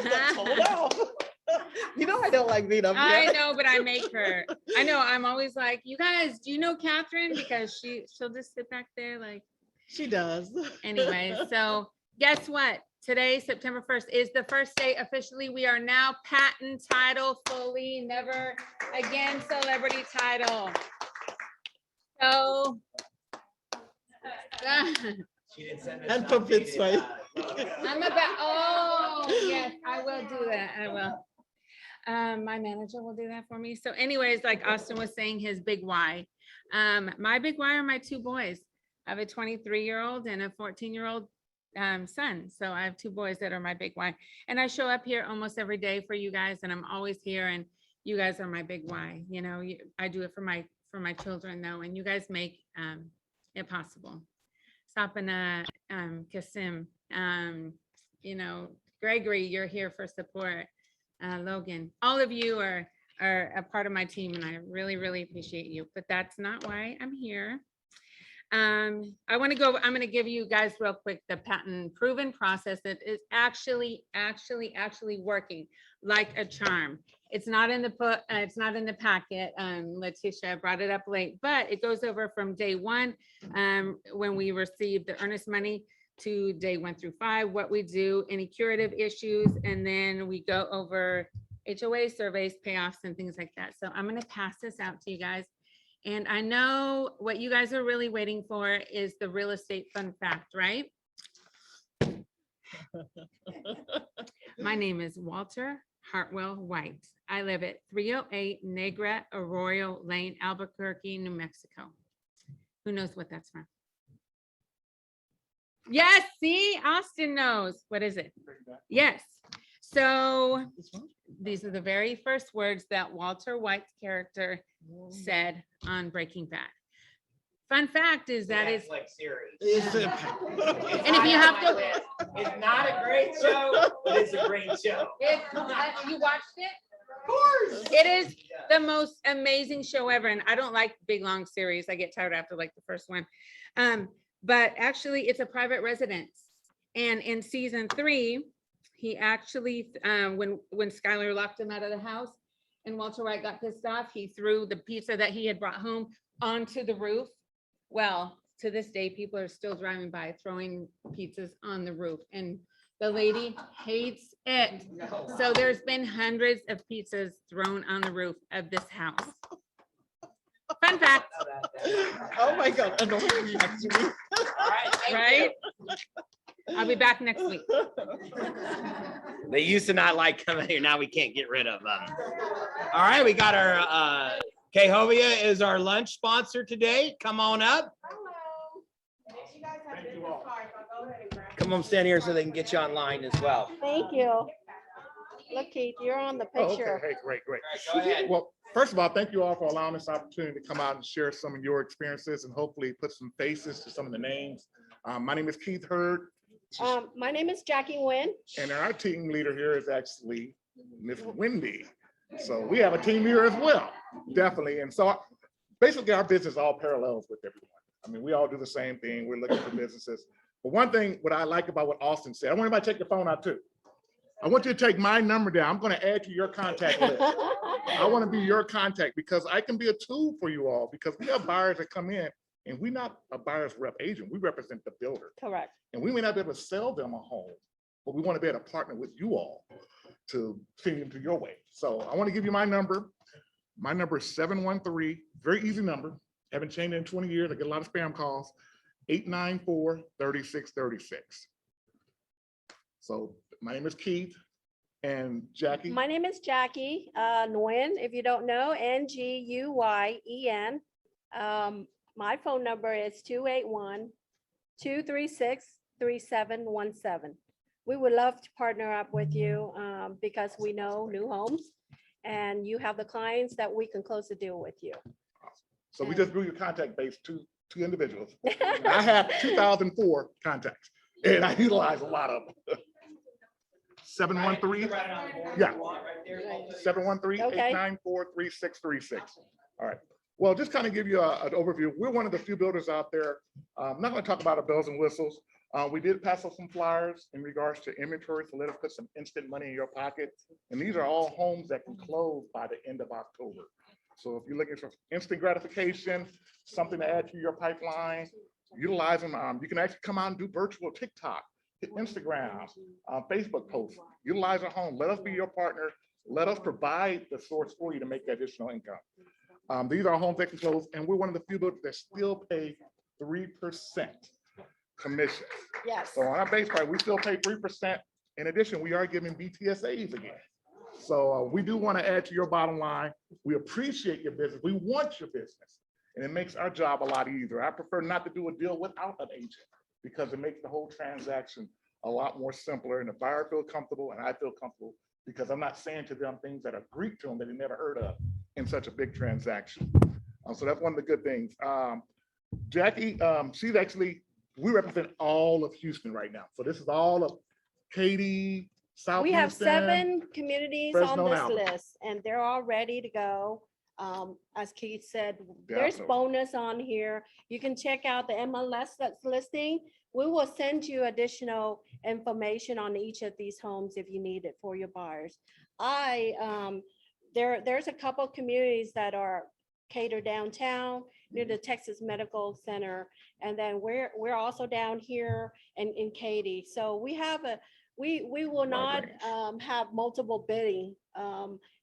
know I don't like being up I here. know, but I make her. I know, I'm always like, you guys, do you know Catherine? Because she'll just sit back there like, She does. anyway, so guess what? Today, September 1st, is the first day officially. We are now patent title fully, never again celebrity title. So. And puppets, right? I'm about, oh, yes, I will do that. I will. My manager will do that for me. So anyways, like Austin was saying, his big why. My big why are my two boys. I have a 23-year-old and a 14-year-old son. So I have two boys that are my big why. And I show up here almost every day for you guys, and I'm always here, and you guys are my big why. You know, I do it for my children though, and you guys make it possible. Sapana, Kasim, you know, Gregory, you're here for support. Logan, all of you are a part of my team, and I really, really appreciate you, but that's not why I'm here. I'm going to give you guys real quick the patent proven process that is actually working like a charm. It's not in the packet. Letitia brought it up late, but it goes over from day one, when we received the earnest money, to day 1 through 5, what we do, any curative issues, and then we go over HOA surveys, payoffs, and things like that. So I'm going to pass this out to you guys. And I know what you guys are really waiting for is the real estate fun fact, right? My name is Walter Hartwell White. I live at 308 Negra Arroyo Lane, Albuquerque, New Mexico. Who knows what that's from? Yes, see, Austin knows. What is it? Yes. So these are the very first words that Walter White's character said on Breaking Bad. Fun fact is that it's, and if you have to, It's not a great show, but it's a great show. you watched it? Of course. It is the most amazing show ever. And I don't like big, long series. I get tired after like the first one. But actually it's a private residence. And in season 3, he actually, when Skylar locked him out of the house and Walter White got pissed off, he threw the pizza that he had brought home onto the roof. Well, to this day, people are still driving by throwing pizzas on the roof, and the lady hates it. So there's been hundreds of pizzas thrown on the roof of this house. Fun fact. Oh my God. Annoying, actually. Right? I'll be back next week. They used to not like coming here. Now we can't get rid of them. All right, we got our Cahovia is our lunch sponsor today. Come on up. Come on, stand here so they can get you online as well. Thank you. Look, Keith, you're on the Oh, okay. picture. Hey, great. Go ahead. Well, first of all, thank you all for allowing this opportunity to come out and share some of your experiences and hopefully put some faces to some of the names. My name is Keith Hurd, My name is Jackie Nguyen. and our team leader here is actually Miss Wendy. So we have a team here as well, definitely. And so basically our business all parallels with everyone. I mean, we all do the same thing. We're looking for businesses. But one thing, what I like about what Austin said, I want everybody to take your phone out too. I want you to take my number down. I'm going to add to your contact list. I want to be your contact because I can be a tool for you all, because we have buyers that come in and we're not a buyer's rep agent. We represent the builder. Correct. And we may not be able to sell them a home, but we want to be able to partner with you all to send them to your way. So I want to give you my number. My number is 713, very easy number. Haven't changed it in 20 years. I get a lot of spam calls. 894-3636. So my name is Keith and Jackie. My name is Jackie Nguyen, if you don't know, Nguyen. My phone number is 281-236-3717. We would love to partner up with you because we know new homes and you have the clients that we can close the deal with you. So we just grew your contact base to two individuals. I have 2004 contacts. And I utilize a lot of them. 713, yeah. 713-894-3636. All right. Well, just kind of give you an overview. We're one of the few builders out there. I'm not going to talk about our bells and whistles. We did pass out some flyers in regards to inventory, so let us put some instant money in your pocket. And these are all homes that can close by the end of October. So if you're looking for instant gratification, something to add to your pipeline, utilize them. You can actually come out and do virtual TikTok, Instagram, Facebook posts. Utilize a home. Let us be your partner. Let us provide the source for you to make additional income. These are homes that can close, and we're one of the few builders that still pay 3% commission. Yes. So on our base price, we still pay 3%. In addition, we are giving BTSAs again. So we do want to add to your bottom line. We appreciate your business. We want your business, and it makes our job a lot easier. I prefer not to do a deal without an agent because it makes the whole transaction a lot more simpler, and the buyer feels comfortable and I feel comfortable because I'm not saying to them things that are Greek to them that they never heard of in such a big transaction. So that's one of the good things. Jackie, she's actually, we represent all of Houston right now. So this is all of Katy, South We have Houston, 7 communities Fresno, on and this Albuquerque. list, and they're all ready to go. As Keith said, there's Definitely. bonus on here. You can check out the MLS that's listing. We will send you additional information on each of these homes if you need it for your buyers. There's a couple communities that are catered downtown near the Texas Medical Center, and then we're also down here in Katy. So we have we will not have multiple bidding.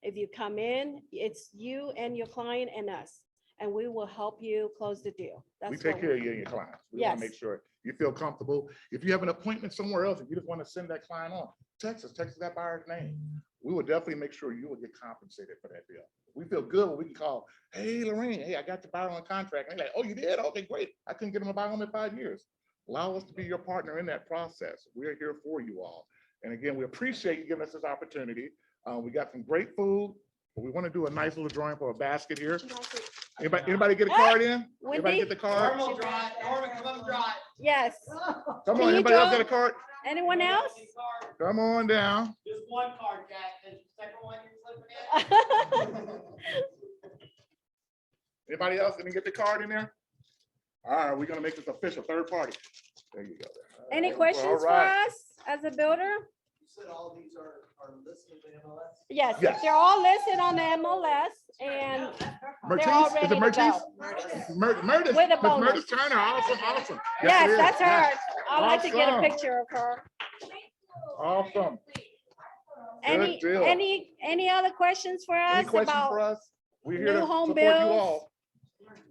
If you come in, it's you and your client and us, and we will help you close the deal. We That's take what care of you and your clients. We want Yes. to make sure you feel comfortable. If you have an appointment somewhere else and you just want to send that client on, text that buyer's name. We will definitely make sure you will get compensated for that deal. We feel good when we can call, hey, Lorraine, hey, I got the buyer on contract. And they're like, oh, you did? Okay, great. I couldn't get them to buy home in 5 years. Allow us to be your partner in that process. We're here for you all. And again, we appreciate you giving us this opportunity. We got some great food, but we want to do a nice little drawing for a basket here. Anybody get a card in? Anybody get the card? Norman, come up and draw it. Yes. Come Can on, you anybody else draw? get a card? Anyone else? Come on down. Just one card, Jack. The second one you're slipping in. Anybody else didn't get the card in there? All right, we're gonna make this official, third party. There you go. Any All questions for right. us as a builder? You said all these are listed in MLS? Yes, Yes. they're all listed on the MLS, and Mertiz, all is ready it to Mertiz? go. Murtis, With a Miss bonus. Murtis Turner, awesome, awesome. Yes, it is. that's Yes. her. I'd like to get a Awesome. picture of her. Awesome. Any, deal. any other questions for Any us questions for about? us? We're here new to home support you builds? all.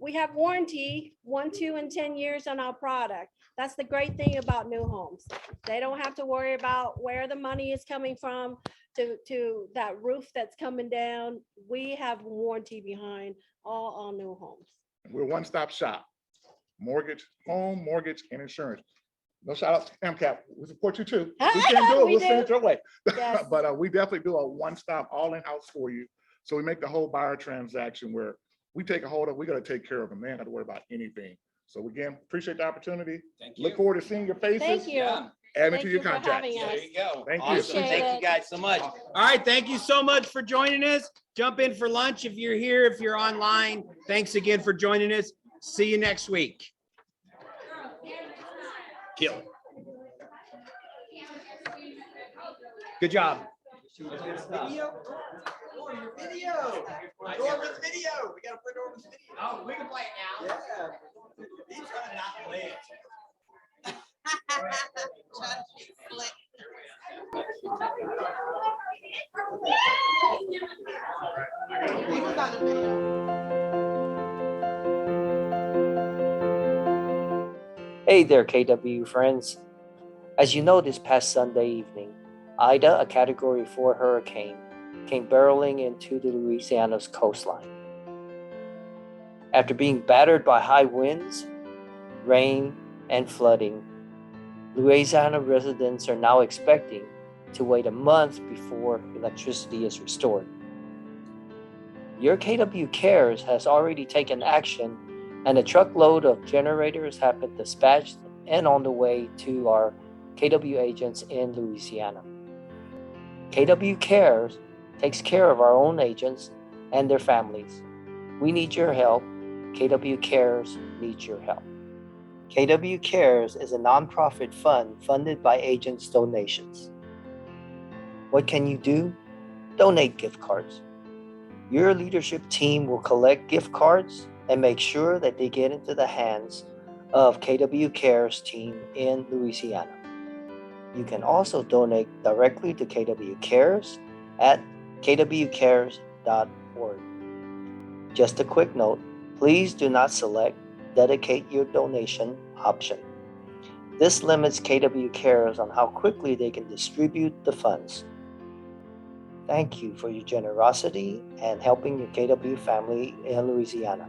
We have warranty, 1, 2, and 10 years on our product. That's the great thing about new homes. They don't have to worry about where the money is coming from to that roof that's coming down. We have warranty behind all our new homes. We're a one-stop shop. Mortgage, home, mortgage, and insurance. No shout out to MCAP. We support you too. We can't do it. We We'll send it do. your way. Yes. But we definitely do a one-stop, all in-house for you. So we make the whole buyer transaction where we take a hold of, we got to take care of them. They don't have to worry about anything. So again, appreciate the opportunity. Thank Look forward to seeing your faces. Thank you. Add it Thank to your you for contract. having us. There you go. Thank you. Awesome. Appreciate Thank you it. guys so much. All right. Thank you so much for joining us. Jump in for lunch if you're here, if you're online. Thanks again for joining us. See you next week. Kill it. Good job. Video. Norman's video. We gotta play Norman's video. Oh, we can play it now. Yeah. He's trying not to play it. Hey there, KW friends. As you know, this past Sunday evening, Ida, a Category 4 hurricane, came barreling into the Louisiana's coastline. After being battered by high winds, rain, and flooding, Louisiana residents are now expecting to wait a month before electricity is restored. Your KW Cares has already taken action, and a truckload of generators have been dispatched and on the way to our KW agents in Louisiana. KW Cares takes care of our own agents and their families. We need your help. KW Cares needs your help. KW Cares is a nonprofit fund funded by agents' donations. What can you do? Donate gift cards. Your leadership team will collect gift cards and make sure that they get into the hands of KW Cares team in Louisiana. You can also donate directly to KW Cares at kwcares.org. Just a quick note, please do not select Dedicate Your Donation option. This limits KW Cares on how quickly they can distribute the funds. Thank you for your generosity and helping your KW family in Louisiana.